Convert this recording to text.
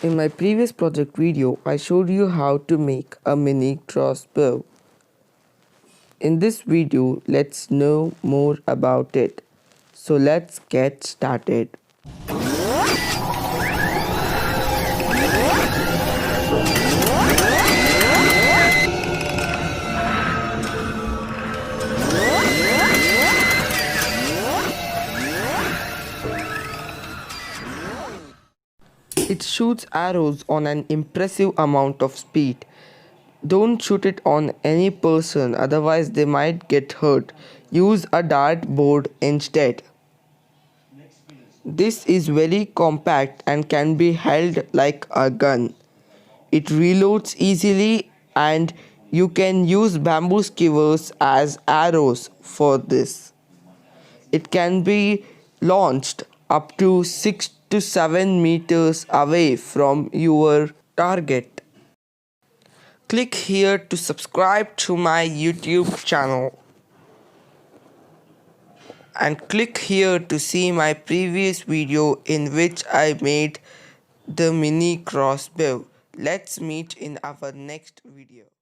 In my previous project video, I showed you how to make a mini crossbow. In this video, let's know more about it. So let's get started. It shoots arrows on an impressive amount of speed. Don't shoot it on any person, otherwise they might get hurt. Use a dart board instead. This is very compact and can be held like a gun. It reloads easily and you can use bamboo skewers as arrows for this. It can be launched up to 6 to 7 meters away from your target. Click here to subscribe to my YouTube channel and click here to see my previous video in which I made the mini crossbow. Let's meet in our next video.